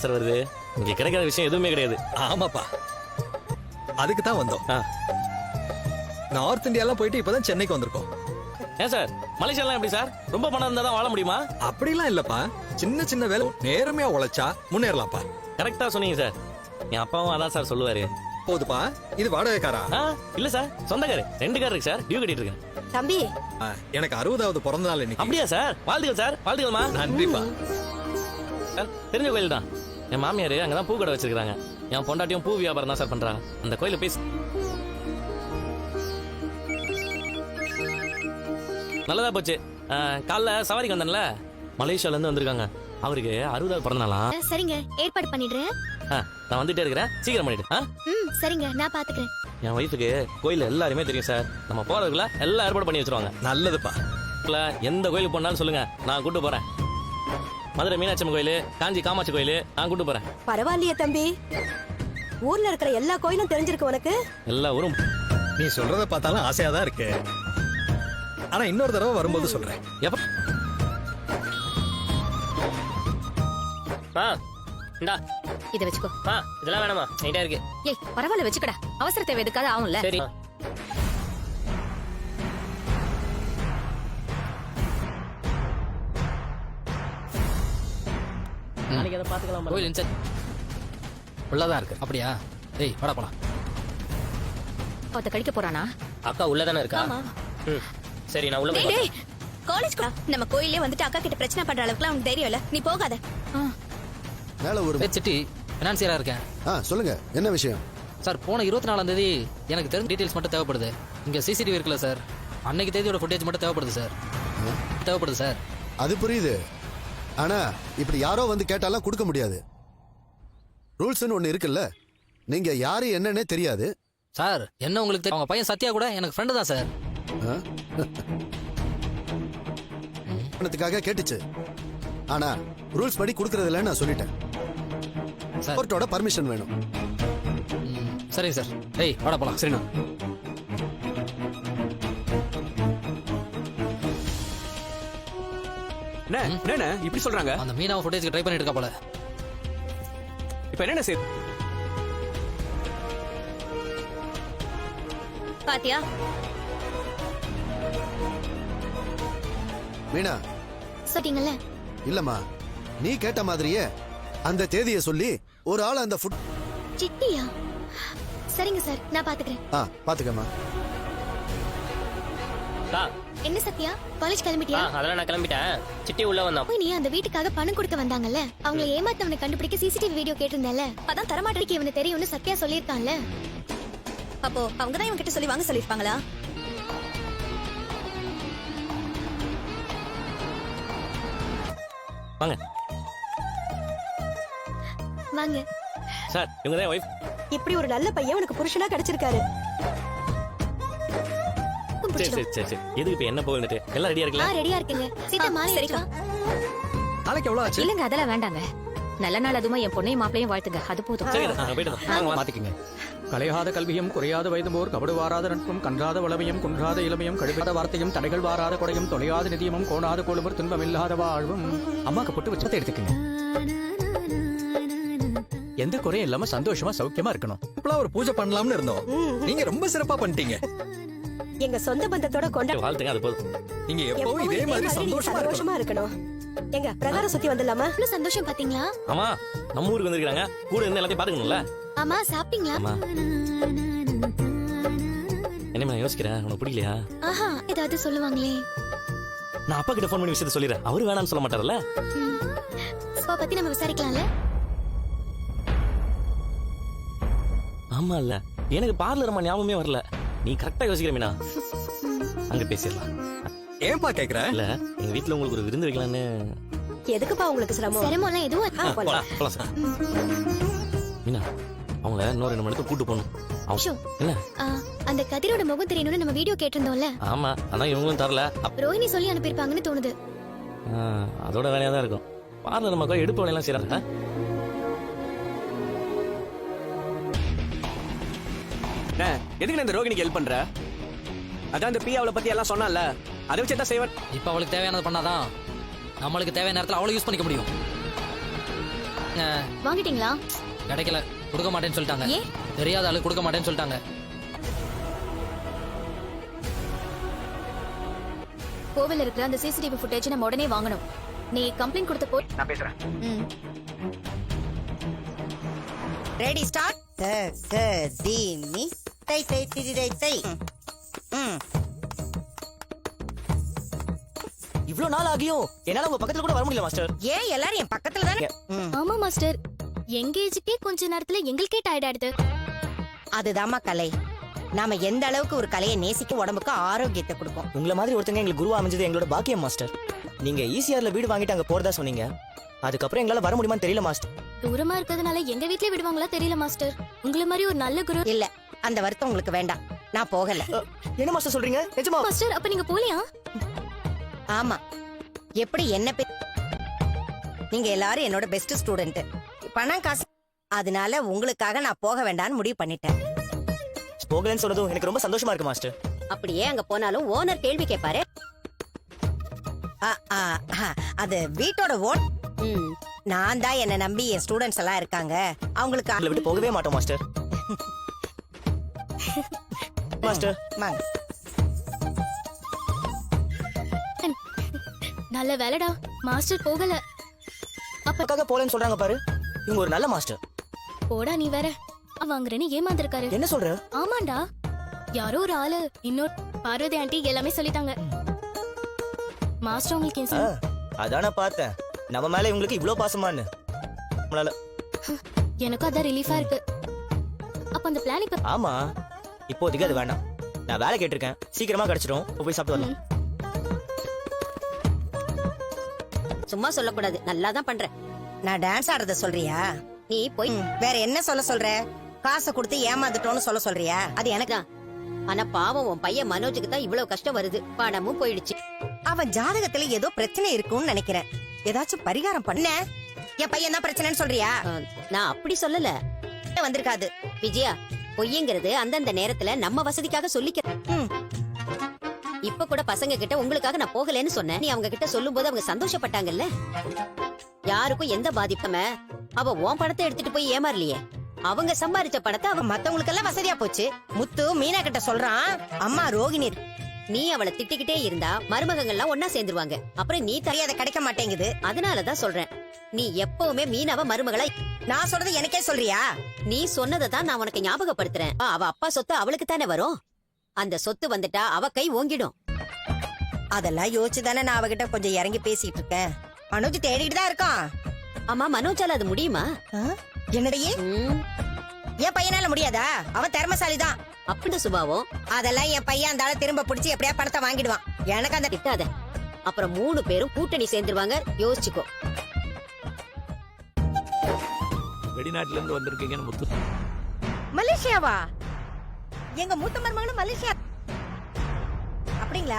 Sir வருது இங்க கிடைக்காத விஷயம் எதுவுமே கிடையாது. ஆமாப்பா, அதுக்கு தான் வந்தோம். ஆ. நார்த் இந்தியாலாம் போயிட்டு இப்பதான் சென்னைக்கு வந்திருக்கோம். ஏன் சார் மலேசியாலாம் எப்படி சார்? ரொம்ப பணம் இருந்தா தான் வாழ முடியுமா? அப்படிலாம் இல்லப்பா, சின்ன சின்ன வேலை நேர்மையா உழைச்சா முன்னேறலாம்ப்பா. கரெக்டா சொன்னீங்க சார். என் அப்பாவும் அதான் சார் சொல்லுவாரு. போதுப்பா, இது வாடகைக்காரா? இல்ல சார், சொந்தக்காரு. 2 கார் இருக்கு சார், டியூ கட்டிட்டு இருக்கேன். தம்பி, எனக்கு 60வது பிறந்த நாள் இன்னைக்கு. அப்படியா சார்? வாழ்த்துக்கள் சார். வாழ்த்துக்கள்மா. நன்றிப்பா. சார் தெரிஞ்ச கோயில் தான். என் மாமியார் அங்கதான் பூ கடை வச்சிருக்காங்க. என் பொண்டாட்டியும் பூ வியாபாரம் தான் சார் பண்றாங்க. அந்த கோயில பேசி நல்லதா போச்சு. காலைல சவாரிக்கு வந்தேன்ல, மலேசியால இருந்து வந்திருக்காங்க. அவருக்கு 60வது பிறந்த நாளா? சரிங்க, ஏற்பாடு பண்ணிடுறேன். நான் வந்துட்டே இருக்கிறேன், சீக்கிரம் பண்ணிட்டு. சரிங்க, நான் பாத்துக்கிறேன். என் ஒய்ஃபுக்கு கோயில எல்லாருமே தெரியும் சார். நம்ம போறதுக்குள்ள எல்லாம் ஏற்பாடு பண்ணி வச்சிருவாங்க. நல்லதுப்பா. எந்த கோயிலுக்கு போனாலும் சொல்லுங்க, நான் கூட்டு போறேன். மதுரை மீனாட்சி அம்மன் கோயில், காஞ்சி காமாட்சி கோயில், நான் கூட்டு போறேன். பரவாயில்லையே தம்பி, ஊர்ல இருக்கிற எல்லா கோயிலும் தெரிஞ்சிருக்கு உனக்கு. எல்லா ஊரும். நீ சொல்றத பார்த்தாலும் ஆசையா தான் இருக்கு. ஆனா இன்னொரு தடவை வரும்போது சொல்றேன். எப்ப? இந்தா இத வச்சுக்கோ. இதெல்லாம் வேணாமா, நீட்டா இருக்கு. ஏய் பரவாயில்ல, வச்சுக்கடா. அவசர தேவை எதுக்காக ஆகும்ல. சரி. நாளைக்கு அதை பாத்துக்கலாம். கோயில் இன்சார்ஜ் உள்ளதான் இருக்கு. அப்படியா? டேய் வாடா போலாம். அவத்த கடிக்க போறானா? அக்கா உள்ளதானே இருக்கா? சரி, நான் உள்ள போய் காலேஜ் நம்ம கோயிலே வந்துட்டு அக்கா கிட்ட பிரச்சனை பண்ற அளவுக்கு அவனுக்கு தைரியம் இல்ல. நீ போகாத. மேல ஒரு சிட்டி பினான்சியரா இருக்கேன். சொல்லுங்க, என்ன விஷயம்? சார், போன 24ஆம் தேதி எனக்கு தெரிஞ்ச டீடைல்ஸ் மட்டும் தேவைப்படுது. இங்க சிசிடிவி இருக்குல்ல சார், அன்னைக்கு தேதியோட ஃபுட்டேஜ் மட்டும் தேவைப்படுது சார். அது புரியுது. ஆனா இப்படி யாரோ வந்து கேட்டாலாம் கொடுக்க முடியாது. ரூல்ஸ்னு ஒண்ணு இருக்குல்ல. நீங்க யாரு என்னன்னே தெரியாது. சார், என்ன உங்களுக்கு தெரியும்? அவங்க பையன் சத்யா கூட எனக்கு ஃப்ரெண்டு தான் சார். பணத்துக்காக கேட்டுச்சு. ஆனா ரூல்ஸ் படி கொடுக்கறது இல்லைன்னு நான் சொல்லிட்டேன். கோர்ட்டோட பர்மிஷன் வேணும். சரிங்க சார். டேய் வாடா போலாம். சரிண்ணா. என்ன இப்படி சொல்றாங்க? அந்த மீனாவை ஃபுட்டேஜ்க்கு ட்ரை பண்ணிட்டு இருக்கா போல. இப்போ என்ன செய்ய? பாத்தியா? மீனா சொல்லிட்டீங்கல்ல. இல்லம்மா, நீ கேட்ட மாதிரியே அந்த தேதியை சொல்லி ஒரு ஆள் அந்த ஃபுட். சிட்டியா? சரிங்க சார், நான் பாத்துக்கிறேன். பாத்துக்கம்மா. என்ன சத்யா, காலேஜ் கிளம்பிட்டியா? அதெல்லாம் நான் கிளம்பிட்டேன். சிட்டி உள்ள வந்தான். நீ அந்த வீட்டுக்காக பணம் கொடுக்க வந்தாங்கல்ல, அவங்களை ஏமாத்தவனை கண்டுபிடிக்க சிசிடிவி வீடியோ கேட்டிருந்தேன்ல, அதான் தரமாட்டேக்கு இவனை தெரியும்னு சத்யா சொல்லியிருக்கான்ல. அப்போ அவங்க தான் இவன் கிட்ட சொல்லி வாங்க சொல்லிருப்பாங்களா? வாங்க வாங்க சார், இவங்க தான் ஒய்ஃப். இப்படி ஒரு நல்ல பையன் உனக்கு புருஷனா கிடைச்சிருக்காரு. சரி. எதுக்கு இப்ப என்ன போகுதுட்டு? எல்லாம் ரெடியா இருக்குல்ல? ரெடியா இருக்குங்க. சீதா மாலை சரிக்கா. நாளைக்கு எவ்வளவு ஆச்சு? இல்லங்க, அதெல்லாம் வேண்டாங்க. நல்ல நாள் அதுமா என் பொண்ணையும் மாப்பிளையும் வாழ்த்துங்க, அது போதும். சரி, போயிட்டு மாத்திக்கங்க. கலையாத கல்வியும் குறையாத வயதுமோர் கபடு வாராத நட்பும் கன்றாத வளமையும் குன்றாத இளமையும் கடுப்பாத வார்த்தையும் தடைகள் வாராத கொடையும் தொலையாத நிதியமும் கோணாத கோளுமர் துன்பம் இல்லாத வாழ்வும். அம்மாக்கு போட்டு வச்சத்தை எடுத்துக்கங்க. எந்த குறையும் இல்லாம சந்தோஷமா சௌக்கியமா இருக்கணும். இப்பலாம் ஒரு பூஜை பண்ணலாம்னு இருந்தோம். நீங்க ரொம்ப சிறப்பா பண்ணிட்டீங்க. எங்க சொந்த பந்தத்தோட கொண்டாட வாழ்த்துங்க, அது போதும். நீங்க எப்பவும் இதே மாதிரி சந்தோஷமா இருக்கணும். எங்க பிரகாரம் சுத்தி வந்துடலாமா? இவ்வளவு சந்தோஷம் பாத்தீங்களா? ஆமா, நம்ம ஊருக்கு வந்திருக்காங்க, கூட இருந்து எல்லாத்தையும் பாத்துக்கணும்ல. ஆமா, சாப்பிட்டீங்களா? என்ன யோசிக்கிறேன், உனக்கு பிடிக்கலையா? ஏதாவது சொல்லுவாங்களே. நான் அப்பா கிட்ட போன் பண்ணி விஷயத்த சொல்லிடுறேன். அவரு வேணாம்னு சொல்ல மாட்டார்ல. அப்பா பத்தி நம்ம விசாரிக்கலாம்ல. ஆமா இல்ல, எனக்கு பார்லர் அம்மா ஞாபகமே வரல. நீ கரெக்டா யோசிக்கிற மீனா. அங்க பேசிடலாம். ஏன்பா கேக்குற? இல்ல, எங்க வீட்டுல உங்களுக்கு ஒரு விருந்து வைக்கலான்னு. எதுக்குப்பா உங்களுக்கு சிரமம்? சிரமம்லாம் எதுவும் போலாம் சார். மீனா, அவங்கள இன்னொரு 2 மணி நேரத்துக்கு கூட்டு போகணும். இல்ல, அந்த கதிரோட முகம் தெரியணும்னு நம்ம வீடியோ கேட்டிருந்தோம்ல. ஆமா, ஆனா இவங்களும் தரல. ரோஹிணி சொல்லி அனுப்பியிருப்பாங்கன்னு தோணுது. அதோட வேலையா தான் இருக்கும். பார்லர் நம்ம எடுப்பு வேலையெல்லாம் செய்யறாங்க. எதுக்கு இந்த ரோகிணிக்கு ஹெல்ப் பண்ற? அதான் இந்த பியாவளை பத்தி எல்லாம் சொன்னால, அதை வச்சு தான் செய்வன். இப்ப அவளுக்கு தேவையானது பண்ணாதான் நம்மளுக்கு தேவையான நேரத்தில் அவளை யூஸ் பண்ணிக்க முடியும். வாங்கிட்டாங்க. வாங்கிட்டீங்களா? கிடைக்கல, கொடுக்க மாட்டேன்னு சொல்லிட்டாங்க. ஏன்? தெரியாத ஆளு கொடுக்க மாட்டேன்னு சொல்லிட்டாங்க. கோவில்ல இருக்கிற அந்த சிசிடிவி ஃபுட்டேஜ் நம்ம உடனே வாங்கணும். நீ கம்ப்ளைண்ட் கொடுத்த போ. நான் பேசுறேன். Ready start. தீமி தை தை திரி தை தை. இவ்ளோ நாள் ஆகியும் என்னால உங்க பக்கத்துல கூட வர முடியல மாஸ்டர். ஏன் எல்லாரும் என் பக்கத்துல தானே? ஆமா மாஸ்டர், எங்கேஜுக்கே கொஞ்ச நேரத்துல எங்களுக்கே டயர்ட் ஆயிடுது. அதுதாம்மா கலை. நாம எந்த அளவுக்கு ஒரு கலையை நேசிக்க உடம்புக்கு ஆரோக்கியத்தை கொடுக்கும். உங்கள மாதிரி ஒருத்தங்க எங்களுக்கு குருவா அமைஞ்சது எங்களோட பாக்கியம் மாஸ்டர். நீங்க ஈசிஆர்ல வீடு வாங்கிட்டு அங்க போறதா சொன்னீங்க. அதுக்கப்புறம் எங்களால வர முடியுமான்னு தெரியல மாஸ்டர். தூரமா இருக்கிறதுனால எங்க வீட்லயே விடுவாங்களா தெரியல மாஸ்டர். உங்கள மாதிரி ஒரு நல்ல குரு. இல்ல, அந்த வருத்தம் உங்களுக்கு வேண்டாம். நான் போகல. என்ன மாஸ்டர் சொல்றீங்க? நிஜமா? மாஸ்டர், அப்ப நீங்க போலியா? ஆமா, எப்படி என்ன நீங்க எல்லாரும் என்னோட பெஸ்ட் ஸ்டூடெண்ட். பணம் காசு, அதனால உங்களுக்காக நான் போக வேண்டாம்னு முடிவு பண்ணிட்டேன். போகலன்னு சொன்னதும் எனக்கு ரொம்ப சந்தோஷமா இருக்கு மாஸ்டர். அப்படியே அங்க போனாலும் ஓனர் கேள்வி கேட்பாரு. அது வீட்டோட ஓன். நான் தான் என்ன நம்பி என் ஸ்டூடெண்ட்ஸ் எல்லாம் இருக்காங்க. அவங்களுக்கு உங்களை விட்டு போகவே மாட்டோம் மாஸ்டர். மாஸ்டர் வாங்க. நல்ல வேலைடா, மாஸ்டர் போகல. அப்பக்காக போலன்னு சொல்றாங்க பாரு. இவங்க ஒரு நல்ல மாஸ்டர். போடா நீ வேற. வாங்குறேன்னு ஏமாந்துருக்காரு. என்ன சொல்ற? ஆமாண்டா, யாரோ ஒரு ஆளு இன்னொரு பார்வதி ஆண்டி எல்லாமே சொல்லிட்டாங்க. மாஸ்டர் உங்களுக்கு ஏன் சொன்னாரு? அதான பார்த்தேன் நம்ம மேல இவங்களுக்கு இவ்ளோ பாசமான்னு. நம்மளால எனக்கும் அதான் ரிலீஃபா இருக்கு. அப்ப அந்த பிளான் இப்ப ஆமா, இப்போதைக்கு அது வேண்டாம். நான் வேலை கேட்டிருக்கேன், சீக்கிரமா கிடைச்சிடும். போய் சாப்பிட்டு வரலாம். சும்மா சொல்லக்கூடாது, நல்லா தான் பண்ற. நான் டான்ஸ் ஆடுறத சொல்றியா? நீ போய் வேற என்ன சொல்ல சொல்ற? காசை கொடுத்து ஏமாந்துட்டோன்னு சொல்ல சொல்றியா? அது எனக்கு தான். ஆனா பாவம் உன் பையன் மனோஜுக்கு தான் இவ்வளவு கஷ்டம் வருது. பணமும் போயிடுச்சு. அவன் ஜாதகத்துல ஏதோ பிரச்சனை இருக்கும்னு நினைக்கிறேன். ஏதாச்சும் பரிகாரம் பண்ண. என் பையன் தான் பிரச்சனைன்னு சொல்றியா? நான் அப்படி சொல்லல. வந்திருக்காது விஜயா. பொய்யுங்கிறது அந்தந்த நேரத்துல நம்ம வசதிக்காக சொல்லிக்க. இப்ப கூட பசங்க கிட்ட உங்களுக்காக நான் போகலன்னு சொன்னேன். நீ அவங்க கிட்ட சொல்லும் போது அவங்க சந்தோஷப்பட்டாங்கல்ல. யாருக்கும் எந்த பாதிப்பும அவ உன் பணத்தை எடுத்துட்டு போய் ஏமாறலையே. அவங்க சம்பாரிச்ச பணத்தை அவ மத்தவங்களுக்கு எல்லாம் வசதியா போச்சு. முத்து மீனா கிட்ட சொல்றான், அம்மா ரோகிணி நீ அவளை திட்டிக்கிட்டே இருந்தா மருமகங்கள்லாம் ஒன்னா சேர்ந்துருவாங்க. அப்புறம் நீ தெரியாத கிடைக்க மாட்டேங்குது. அதனாலதான் சொல்றேன், நீ எப்பவுமே மீனாவ மருமகளா. நான் சொல்றது எனக்கே சொல்றியா? நீ சொன்னதை தான் நான் உனக்கு ஞாபகப்படுத்துறேன். அவ அப்பா சொத்து அவளுக்கு தானே வரும். அந்த சொத்து வந்துட்டா அவ கை ஓங்கிடும். அதெல்லாம் யோசிச்சுதானே நான் அவகிட்ட கொஞ்சம் இறங்கி பேசிட்டு இருக்கேன். மனோஜ் தேடிட்டு தான் இருக்கான். ஆமா, மனோஜால அது முடியுமா? என்னடையே என் பையனால முடியாதா? அவன் திறமசாலிதான். அப்படி சுபாவம். அதெல்லாம் என் பையன் அந்த ஆளை திரும்ப பிடிச்சி எப்படியா பணத்தை வாங்கிடுவான். எனக்கு அந்த திட்டாத. அப்புறம் 3 பேரும் கூட்டணி சேர்ந்துருவாங்க. யோசிச்சுக்கோ. வெளிநாட்டுல இருந்து வந்திருக்கீங்கன்னு முத்து. மலேசியாவா? எங்க மூத்த மருமகளும் மலேசியா. அப்படிங்களா?